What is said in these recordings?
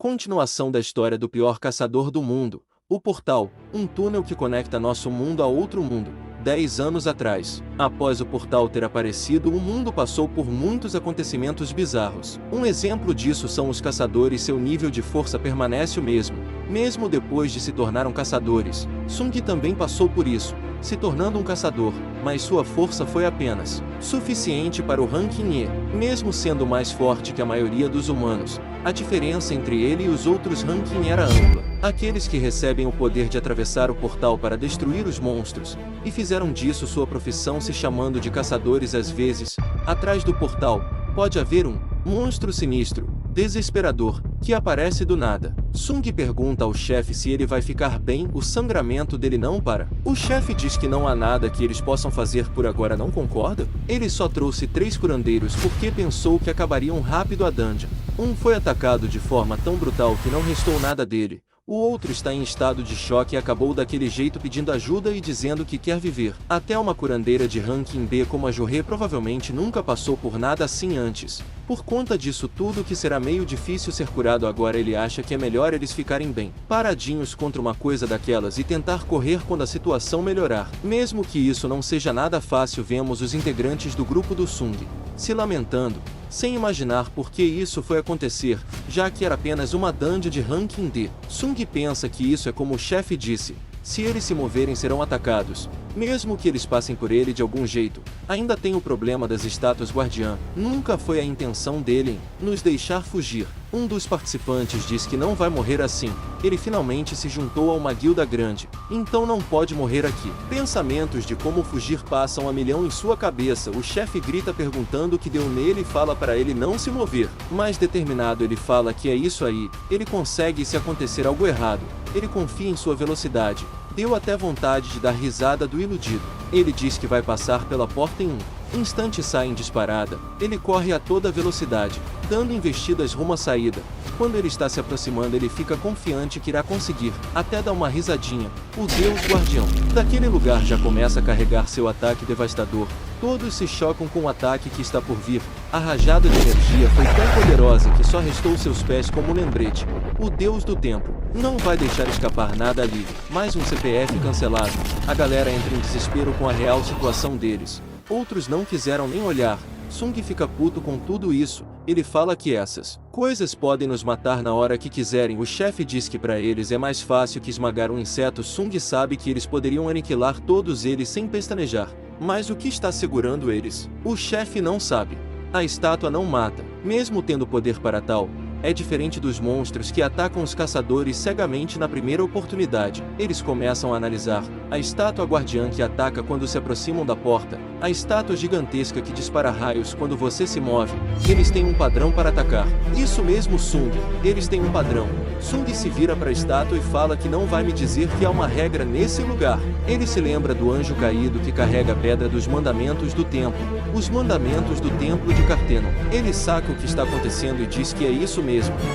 Continuação da história do pior caçador do mundo, o Portal, um túnel que conecta nosso mundo a outro mundo. 10 anos atrás, após o portal ter aparecido, o mundo passou por muitos acontecimentos bizarros. Um exemplo disso são os caçadores. Seu nível de força permanece o mesmo, mesmo depois de se tornar caçadores. Sung também passou por isso, se tornando um caçador, mas sua força foi apenas suficiente para o ranking E, mesmo sendo mais forte que a maioria dos humanos. A diferença entre ele e os outros ranking era ampla. Aqueles que recebem o poder de atravessar o portal para destruir os monstros, e fizeram disso sua profissão, se chamando de caçadores. Às vezes, atrás do portal, pode haver um monstro sinistro, desesperador, que aparece do nada. Sung pergunta ao chefe se ele vai ficar bem. O sangramento dele não para. O chefe diz que não há nada que eles possam fazer por agora. Não concorda? Ele só trouxe 3 curandeiros porque pensou que acabariam rápido a dungeon. Um foi atacado de forma tão brutal que não restou nada dele. O outro está em estado de choque e acabou daquele jeito, pedindo ajuda e dizendo que quer viver. Até uma curandeira de ranking B como a Jorê provavelmente nunca passou por nada assim antes. Por conta disso tudo, que será meio difícil ser curado agora, ele acha que é melhor eles ficarem bem paradinhos contra uma coisa daquelas e tentar correr quando a situação melhorar. Mesmo que isso não seja nada fácil, vemos os integrantes do grupo do Sung se lamentando, sem imaginar por que isso foi acontecer, já que era apenas uma dungeon de ranking D. Sung pensa que isso é como o chefe disse: se eles se moverem serão atacados, mesmo que eles passem por ele de algum jeito. Ainda tem o problema das estátuas guardiã. Nunca foi a intenção dele em nos deixar fugir. Um dos participantes diz que não vai morrer assim. Ele finalmente se juntou a uma guilda grande, então não pode morrer aqui. Pensamentos de como fugir passam a milhão em sua cabeça. O chefe grita perguntando o que deu nele e fala para ele não se mover. Mais determinado, ele fala que é isso aí, ele consegue se acontecer algo errado. Ele confia em sua velocidade. Deu até vontade de dar risada do iludido. Ele diz que vai passar pela porta em um instante, sai em disparada. Ele corre a toda velocidade, dando investidas rumo à saída. Quando ele está se aproximando, ele fica confiante que irá conseguir. Até dá uma risadinha. O Deus Guardião daquele lugar já começa a carregar seu ataque devastador. Todos se chocam com o ataque que está por vir. A rajada de energia foi tão poderosa que só restou seus pés como lembrete. O Deus do Tempo não vai deixar escapar nada ali. Mais um CPF cancelado. A galera entra em desespero com a real situação deles. Outros não quiseram nem olhar. Sung fica puto com tudo isso. Ele fala que essas coisas podem nos matar na hora que quiserem. O chefe diz que para eles é mais fácil que esmagar um inseto. Sung sabe que eles poderiam aniquilar todos eles sem pestanejar. Mas o que está segurando eles? O chefe não sabe. A estátua não mata, mesmo tendo poder para tal. É diferente dos monstros que atacam os caçadores cegamente na primeira oportunidade. Eles começam a analisar a estátua guardiã que ataca quando se aproximam da porta, a estátua gigantesca que dispara raios quando você se move. Eles têm um padrão para atacar. Isso mesmo, Sung. Eles têm um padrão. Sung se vira para a estátua e fala que não vai me dizer que há uma regra nesse lugar. Ele se lembra do anjo caído que carrega a pedra dos mandamentos do templo, os mandamentos do templo de Carteno. Ele saca o que está acontecendo e diz que é isso mesmo.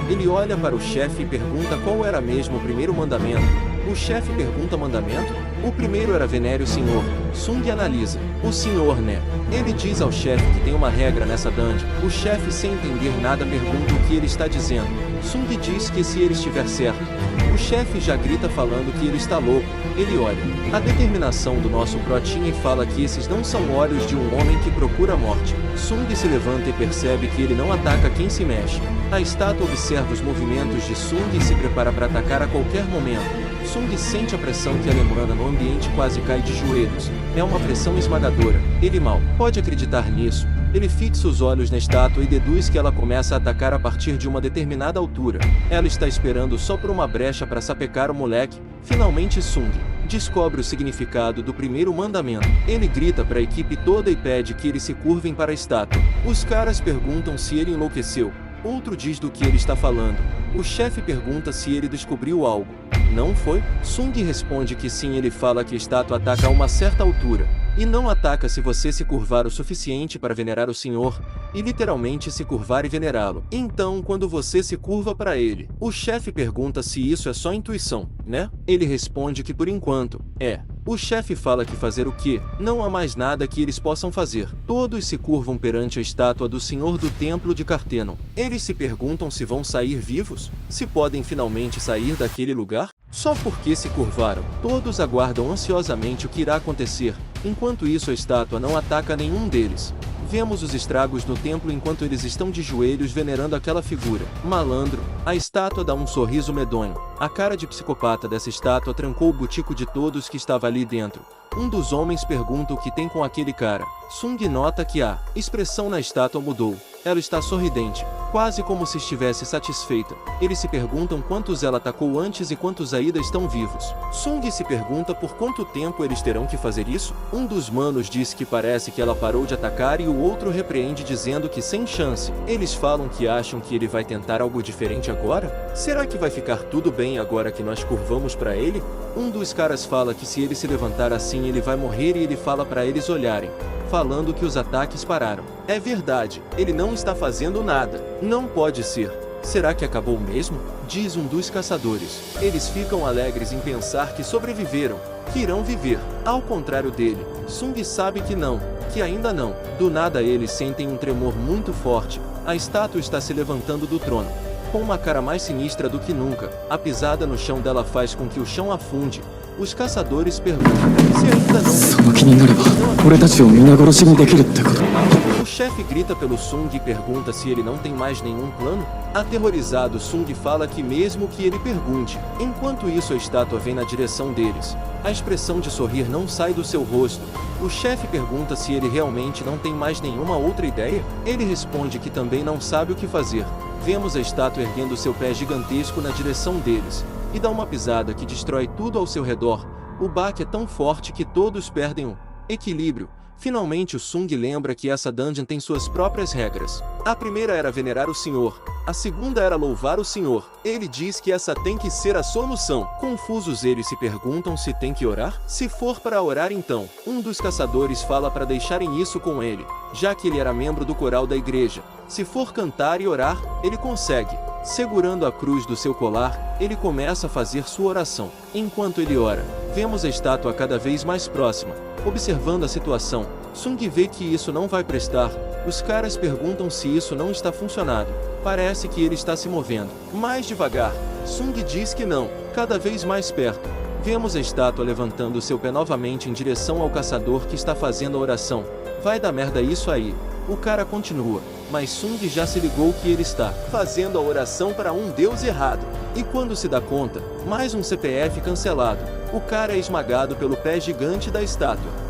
Ele olha para o chefe e pergunta qual era mesmo o primeiro mandamento. O chefe pergunta: mandamento? O primeiro era venere o senhor. Sung analisa. O senhor, né? Ele diz ao chefe que tem uma regra nessa dungeon. O chefe, sem entender nada, pergunta o que ele está dizendo. Sung diz que se ele estiver certo. O chefe já grita falando que ele está louco. Ele olha a determinação do nosso protinha e fala que esses não são olhos de um homem que procura a morte. Sung se levanta e percebe que ele não ataca quem se mexe. A estátua observa os movimentos de Sung e se prepara para atacar a qualquer momento. Sung sente a pressão que ele emana no ambiente, quase cai de joelhos. É uma pressão esmagadora. Ele mal pode acreditar nisso. Ele fixa os olhos na estátua e deduz que ela começa a atacar a partir de uma determinada altura. Ela está esperando só por uma brecha para sapecar o moleque. Finalmente Sung descobre o significado do primeiro mandamento. Ele grita para a equipe toda e pede que eles se curvem para a estátua. Os caras perguntam se ele enlouqueceu. Outro diz do que ele está falando. O chefe pergunta se ele descobriu algo. Não foi? Sung responde que sim. Ele fala que a estátua ataca a uma certa altura, e não ataca se você se curvar o suficiente para venerar o senhor, e literalmente se curvar e venerá-lo. Então, quando você se curva para ele, o chefe pergunta se isso é só intuição, né? Ele responde que por enquanto, é. O chefe fala que fazer o quê? Não há mais nada que eles possam fazer. Todos se curvam perante a estátua do Senhor do Templo de Cartenon. Eles se perguntam se vão sair vivos? Se podem finalmente sair daquele lugar? Só porque se curvaram. Todos aguardam ansiosamente o que irá acontecer. Enquanto isso, a estátua não ataca nenhum deles. Vemos os estragos no templo enquanto eles estão de joelhos venerando aquela figura. Malandro. A estátua dá um sorriso medonho. A cara de psicopata dessa estátua trancou o butico de todos que estava ali dentro. Um dos homens pergunta o que tem com aquele cara. Sung nota que a expressão na estátua mudou. Ela está sorridente, quase como se estivesse satisfeita. Eles se perguntam quantos ela atacou antes e quantos ainda estão vivos. Sung se pergunta por quanto tempo eles terão que fazer isso. Um dos manos diz que parece que ela parou de atacar e o outro repreende dizendo que sem chance. Eles falam que acham que ele vai tentar algo diferente agora? Será que vai ficar tudo bem agora que nós curvamos para ele? Um dos caras fala que se ele se levantar assim ele vai morrer e ele fala para eles olharem, falando que os ataques pararam. É verdade, ele não está fazendo nada. Não pode ser. Será que acabou mesmo? Diz um dos caçadores. Eles ficam alegres em pensar que sobreviveram, que irão viver. Ao contrário dele, Sung sabe que não, que ainda não. Do nada eles sentem um tremor muito forte. A estátua está se levantando do trono. Com uma cara mais sinistra do que nunca, a pisada no chão dela faz com que o chão afunde. Os caçadores perguntam se ainda não... O chefe grita pelo Sung e pergunta se ele não tem mais nenhum plano. Aterrorizado, Sung fala que mesmo que ele pergunte. Enquanto isso, a estátua vem na direção deles. A expressão de sorrir não sai do seu rosto. O chefe pergunta se ele realmente não tem mais nenhuma outra ideia. Ele responde que também não sabe o que fazer. Vemos a estátua erguendo seu pé gigantesco na direção deles, e dá uma pisada que destrói tudo ao seu redor. O baque é tão forte que todos perdem o equilíbrio. Finalmente o Sung lembra que essa dungeon tem suas próprias regras. A primeira era venerar o Senhor. A segunda era louvar o Senhor. Ele diz que essa tem que ser a solução. Confusos eles se perguntam se tem que orar? Se for para orar então, um dos caçadores fala para deixarem isso com ele, já que ele era membro do coral da igreja. Se for cantar e orar, ele consegue. Segurando a cruz do seu colar, ele começa a fazer sua oração. Enquanto ele ora, vemos a estátua cada vez mais próxima. Observando a situação, Sung vê que isso não vai prestar. Os caras perguntam se isso não está funcionando. Parece que ele está se movendo. Mais devagar, Sung diz que não. Cada vez mais perto, vemos a estátua levantando seu pé novamente em direção ao caçador que está fazendo a oração. Vai dar merda isso aí. O cara continua, mas Sung já se ligou que ele está fazendo a oração para um deus errado. E quando se dá conta, mais um CPF cancelado. O cara é esmagado pelo pé gigante da estátua.